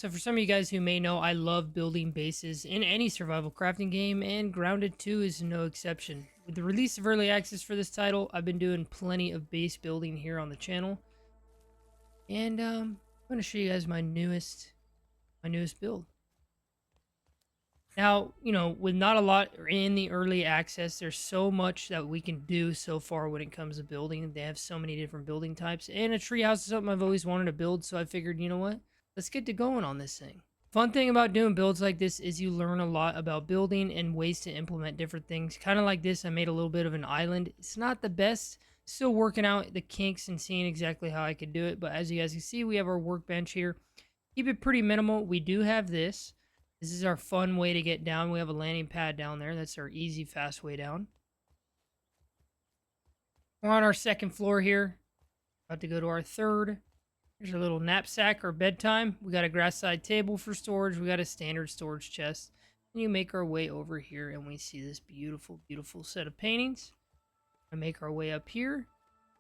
So for some of you guys who may know, I love building bases in any survival crafting game, and Grounded 2 is no exception. With the release of early access for this title, I've been doing plenty of base building here on the channel. And I'm going to show you guys my newest build. Now, with not a lot in the early access, there's so much that we can do so far when it comes to building. They have so many different building types, and a treehouse is something I've always wanted to build, so I figured, you know what? Let's get to going on this thing. Fun thing about doing builds like this is you learn a lot about building and ways to implement different things. Kind of like this, I made a little bit of an island. It's not the best, still working out the kinks and seeing exactly how I could do it, but as you guys can see, we have our workbench here. Keep it pretty minimal. We do have this. This is our fun way to get down. We have a landing pad down there. That's our easy, fast way down. We're on our second floor here. About to go to our third. Here's our little knapsack or bedtime. We got a grass side table for storage. We got a standard storage chest. And you make our way over here and we see this beautiful, beautiful set of paintings. We make our way up here.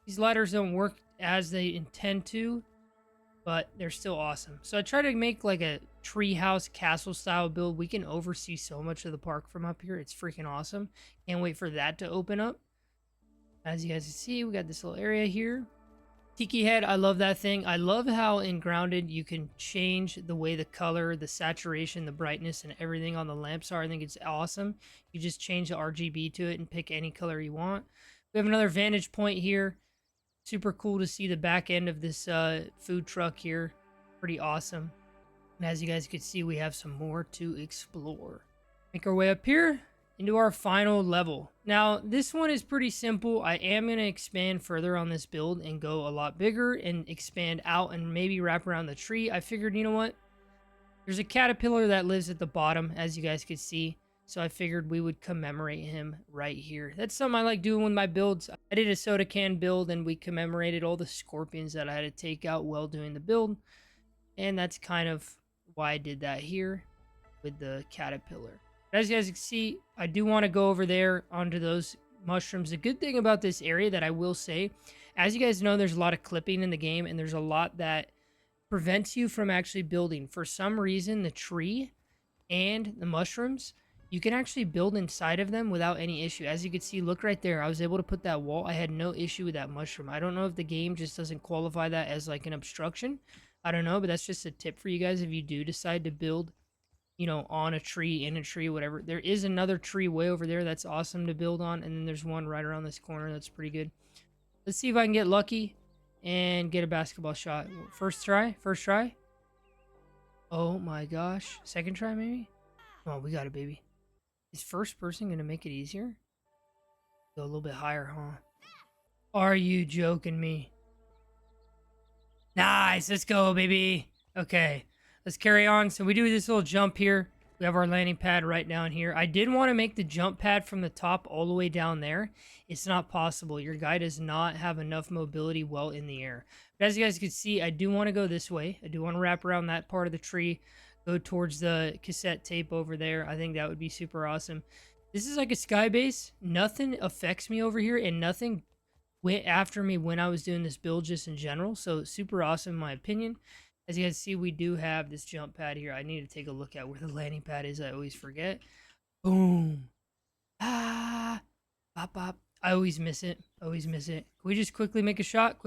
These ladders don't work as they intend to, but they're still awesome. So I try to make like a treehouse castle style build. We can oversee so much of the park from up here. It's freaking awesome. Can't wait for that to open up. As you guys can see, we got this little area here. Tiki head, I love that thing. I love how in Grounded you can change the way the color, the saturation, the brightness, and everything on the lamps are. I think it's awesome. You just change the RGB to it and pick any color you want. We have another vantage point here. Super cool to see the back end of this food truck here. Pretty awesome. And as you guys can see, we have some more to explore. Make our way up here into our final level. Now, this one is pretty simple. I am going to expand further on this build and go a lot bigger and expand out and maybe wrap around the tree. I figured, you know what? There's a caterpillar that lives at the bottom, as you guys can see. So I figured we would commemorate him right here. That's something I like doing with my builds. I did a soda can build and we commemorated all the scorpions that I had to take out while doing the build. And that's kind of why I did that here with the caterpillar. As you guys can see, I do want to go over there onto those mushrooms. The good thing about this area that I will say, as you guys know, there's a lot of clipping in the game and there's a lot that prevents you from actually building. For some reason, the tree and the mushrooms, you can actually build inside of them without any issue. As you can see, look right there. I was able to put that wall. I had no issue with that mushroom. I don't know if the game just doesn't qualify that as like an obstruction. I don't know, but that's just a tip for you guys if you do decide to build, on a tree, in a tree, whatever. There is another tree way over there that's awesome to build on, and then there's one right around this corner that's pretty good. Let's see if I can get lucky and get a basketball shot. First try. Oh my gosh. Second try, maybe? Oh, we got it, baby. Is first person going to make it easier? Go a little bit higher, huh? Are you joking me? Nice. Let's go, baby. Okay. Let's carry on. So we do this little jump here. We have our landing pad right down here. I did want to make the jump pad from the top all the way down there. It's not possible. Your guy does not have enough mobility while in the air. But as you guys can see, I do want to go this way. I do want to wrap around that part of the tree. Go towards the cassette tape over there. I think that would be super awesome. This is like a sky base. Nothing affects me over here, and nothing went after me when I was doing this build just in general. So super awesome in my opinion. As you guys see, we do have this jump pad here. I need to take a look at where the landing pad is. I always forget. Boom. Ah. Bop, bop. I always miss it. Always miss it. Can we just quickly make a shot?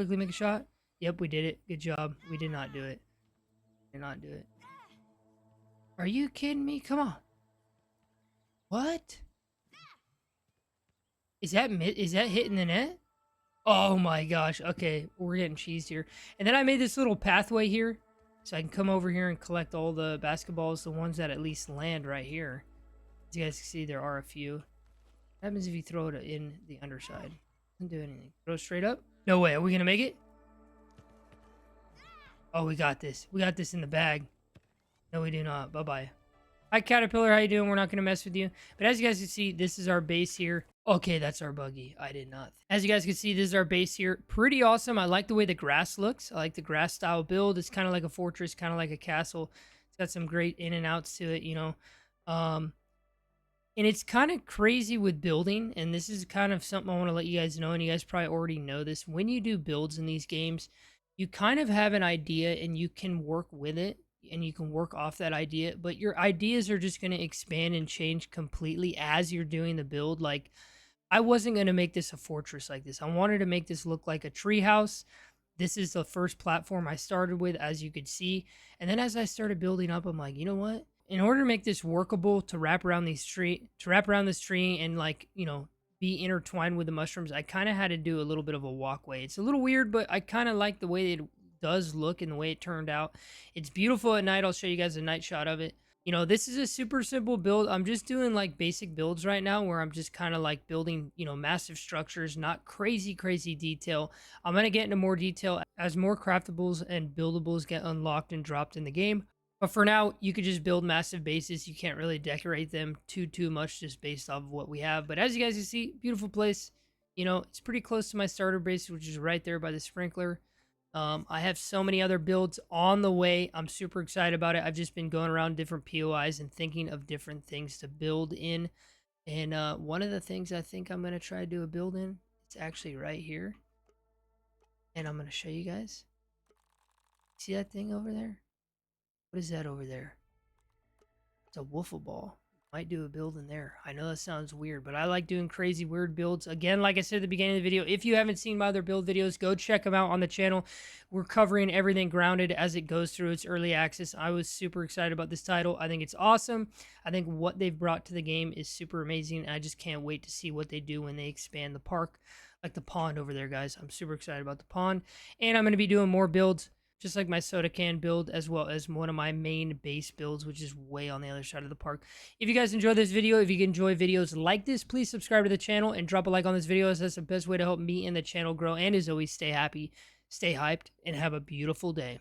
Yep, we did it. Good job. We did not do it. Did not do it. Are you kidding me? Come on. What? Is that hitting the net? Oh my gosh. Okay, we're getting cheesed here. And then I made this little pathway here so I can come over here and collect all the basketballs, the ones that at least land right here. As you guys can see, there are a few. What happens if you throw it in the underside? Doesn't do anything. Throw it straight up? No way. Are we going to make it? Oh, we got this. We got this in the bag. No, we do not. Bye-bye. Hi, Caterpillar. How you doing? We're not going to mess with you. But as you guys can see, this is our base here. Okay, that's our buggy. I did not. As you guys can see, this is our base here. Pretty awesome. I like the way the grass looks. I like the grass style build. It's kind of like a fortress, kind of like a castle. It's got some great in and outs to it, And it's kind of crazy with building. And this is kind of something I want to let you guys know. And you guys probably already know this. When you do builds in these games, you kind of have an idea and you can work with it. and you can work off that idea, but your ideas are just going to expand and change completely as you're doing the build. Like, I wasn't going to make this a fortress like this. I wanted to make this look like a treehouse. This is the first platform I started with, as you could see. And then as I started building up, I'm like, you know what? In order to make this workable to wrap around this tree and, like, be intertwined with the mushrooms, I kind of had to do a little bit of a walkway. It's a little weird, but I kind of like the way it does look and the way it turned out. It's beautiful at night. I'll show you guys a night shot of it. This is a super simple build. I'm just doing like basic builds right now where I'm just kind of like building, massive structures, not crazy detail. I'm going to get into more detail as more craftables and buildables get unlocked and dropped in the game. But for now, you could just build massive bases. You can't really decorate them too much just based off of what we have. But as you guys can see, beautiful place. It's pretty close to my starter base, which is right there by the sprinkler. I have so many other builds on the way. I'm super excited about it. I've just been going around different POIs and thinking of different things to build in. And one of the things I think I'm going to try to do a build in, it's actually right here. And I'm going to show you guys. See that thing over there? What is that over there? It's a wiffle ball. Might do a build in there. I know that sounds weird, but I like doing crazy, weird builds. Again, like I said at the beginning of the video, if you haven't seen my other build videos, go check them out on the channel. We're covering everything grounded as it goes through its early access. I was super excited about this title. I think it's awesome. I think what they've brought to the game is super amazing. I just can't wait to see what they do when they expand the park, like the pond over there, guys. I'm super excited about the pond, and I'm going to be doing more builds, just like my soda can build, as well as one of my main base builds, which is way on the other side of the park. If you guys enjoy this video, if you enjoy videos like this, please subscribe to the channel and drop a like on this video, as that's the best way to help me and the channel grow. And as always, stay happy, stay hyped, and have a beautiful day.